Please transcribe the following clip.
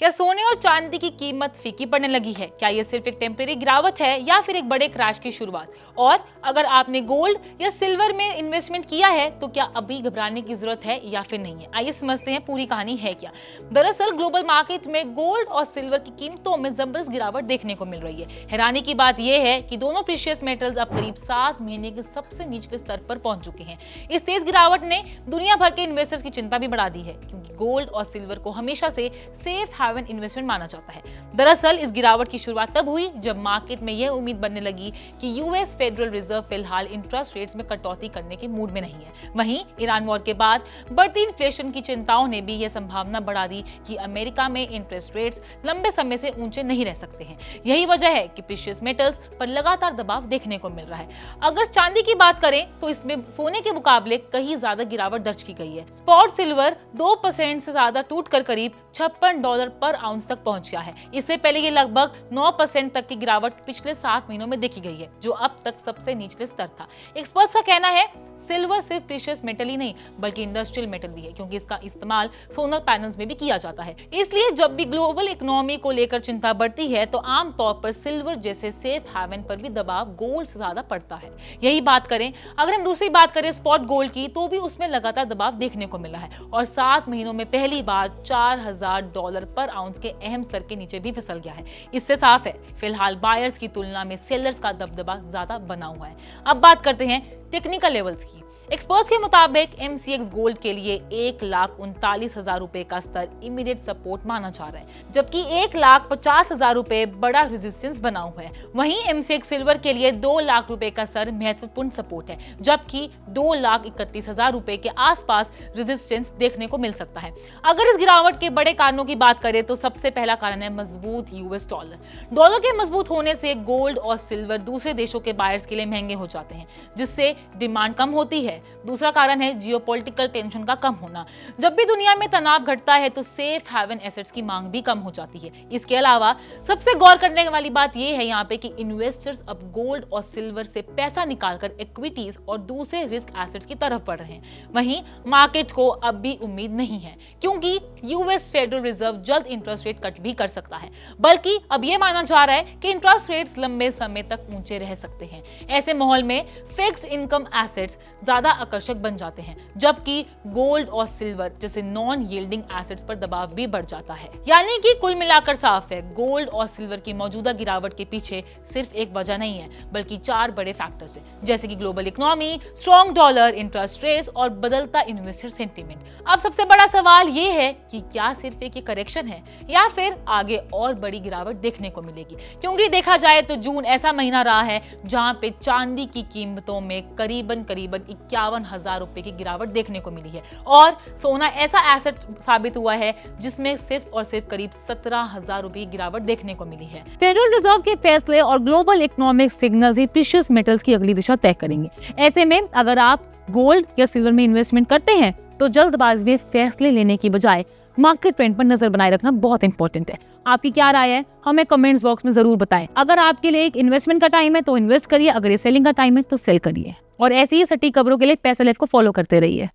क्या सोने और चांदी की कीमत फीकी पड़ने लगी है? क्या ये सिर्फ एक टेम्परेरी गिरावट है या फिर एक बड़े क्रैश की शुरुआत? और अगर आपने गोल्ड या सिल्वर में इन्वेस्टमेंट किया है तो क्या अभी घबराने की जरूरत है या फिर नहीं है? आइए समझते हैं पूरी कहानी है क्या। दरअसल ग्लोबल मार्केट में गोल्ड और सिल्वर की कीमतों में जबरदस्त गिरावट देखने को मिल रही है। हैरानी की बात यह है कि दोनों प्रीशियस मेटल्स अब करीब 7 महीने के सबसे निचले स्तर पर पहुंच चुके हैं। इस तेज गिरावट ने दुनिया भर के इन्वेस्टर्स की चिंता भी बढ़ा दी है, क्योंकि गोल्ड और सिल्वर को हमेशा से सेफ हैवन इन्वेस्टमेंट माना जाता है। दरअसल इस गिरावट की शुरुआत तब हुई जब मार्केट में यह उम्मीद बनने लगी कि यूएस फेडरल रिजर्व फिलहाल इंटरेस्ट रेट्स में कटौती करने के मूड में नहीं है। वहीं ईरान वॉर के बाद बढ़ती इन्फ्लेशन की चिंताओं ने भी यह संभावना बढ़ा दी कि अमेरिका में इंटरेस्ट रेट्स लंबे समय से ऊंचे नहीं रह सकते हैं। यही वजह है कि प्रीशियस मेटल्स पर लगातार दबाव देखने को मिल रहा है। अगर चांदी की बात करें तो इसमें सोने के मुकाबले कहीं ज्यादा गिरावट दर्ज की गई है। स्पॉट सिल्वर 2% से ज्यादा टूटकर करीब $56 पर आउंस तक पहुंच गया है। इससे पहले ये लगभग 9% तक की गिरावट पिछले 7 महीनों में देखी गई है, जो अब तक सबसे निचले स्तर था। एक्सपर्ट्स का कहना है सिल्वर सिर्फ प्रीशियस मेटल ही नहीं बल्कि इंडस्ट्रियल मेटल भी है, क्योंकि इसका इस्तेमाल सोलर पैनल्स में भी किया जाता है। इसलिए जब भी ग्लोबल इकोनॉमी को लेकर चिंता बढ़ती है तो आमतौर पर सिल्वर जैसे सेफ हैवन पर भी दबाव गोल्ड से ज्यादा पड़ता है। यही बात करें, अगर हम दूसरी बात करें स्पॉट गोल्ड की, तो भी उसमें लगातार दबाव देखने को मिला है और 7 महीनों में पहली बार $4000 पर आउंस के अहम स्तर के नीचे भी फिसल गया है। इससे साफ है फिलहाल बायर्स की तुलना में सेलर्स का दबदबा ज्यादा बना हुआ है। अब बात करते हैं टेक्निकल लेवल्स की। एक्सपर्ट्स के मुताबिक MCX गोल्ड के लिए 1,39,000 रुपए का स्तर इमीडिएट सपोर्ट माना जा रहा है, जबकि 1,50,000 रुपए बड़ा रेजिस्टेंस बना हुआ है। वहीं MCX सिल्वर के लिए 2 लाख रुपए का स्तर महत्वपूर्ण सपोर्ट है, जबकि 2,31,000 रुपए के आसपास रेजिस्टेंस देखने को मिल सकता है। अगर इस गिरावट के बड़े कारणों की बात करें तो सबसे पहला कारण है मजबूत US डॉलर के मजबूत होने से गोल्ड और सिल्वर दूसरे देशों के बायर्स के लिए महंगे हो जाते हैं, जिससे डिमांड कम होती है। दूसरा कारण है जियोपॉलिटिकल टेंशन का कम होना। जब भी दुनिया में तनाव घटता है तो सेफ हैवन एसेट्स की मांग भी कम हो जाती है। इसके अलावा सबसे गौर करने वाली बात यह है यहाँ पे कि इन्वेस्टर्स अब गोल्ड और सिल्वर से पैसा निकालकर इक्विटीज और दूसरे रिस्क एसेट्स की तरफ बढ़ रहे हैं। वहीं मार्केट को अब भी उम्मीद नहीं है, क्योंकि यूएस फेडरल रिजर्व जल्द इंटरेस्ट रेट कट भी कर सकता है, बल्कि अब यह माना जा रहा है कि इंटरेस्ट रेट्स लंबे समय तक ऊंचे रह सकते हैं। ऐसे माहौल में फिक्स्ड इनकम एसेट्स ज्यादा आकर्षक बन जाते हैं, जबकि गोल्ड और सिल्वर जैसे नॉन यील्डिंग एसेट्स पर दबाव भी बढ़ जाता है। यानी कि कुल मिलाकर साफ है, गोल्ड और सिल्वर की मौजूदा गिरावट के पीछे सिर्फ एक वजह नहीं है, बल्कि 4 बड़े फैक्टर्स हैं, जैसे कि global economy, strong dollar, interest rates और बदलता इन्वेस्टर सेंटीमेंट। अब सबसे बड़ा सवाल ये है कि क्या सिर्फ एक करेक्शन है या फिर आगे और बड़ी गिरावट देखने को मिलेगी, क्योंकि देखा जाए तो जून ऐसा महीना रहा है जहां पे चांदी की कीमतों में करीबन 51,000 रुपए की गिरावट देखने को मिली है और सोना ऐसा एसेट साबित हुआ है जिसमें सिर्फ और सिर्फ करीब 17,000 रुपए की गिरावट देखने को मिली है। फेडरल रिजर्व के फैसले और ग्लोबल इकोनॉमिक सिग्नल्स ही प्रीशियस मेटल्स की अगली दिशा तय करेंगे। ऐसे में अगर आप गोल्ड या सिल्वर में इन्वेस्टमेंट करते हैं तो जल्दबाजी में फैसले लेने की बजाय मार्केट ट्रेंड पर नजर बनाए रखना बहुत इंपॉर्टेंट है। आपकी क्या राय है, हमें कमेंट्स बॉक्स में जरूर बताएं। अगर आपके लिए एक इन्वेस्टमेंट का टाइम है तो इन्वेस्ट करिए, अगर ये सेलिंग का टाइम है तो सेल करिए। और ऐसी ही सटीक खबरों के लिए पैसा लाइफ को फॉलो करते रहिए।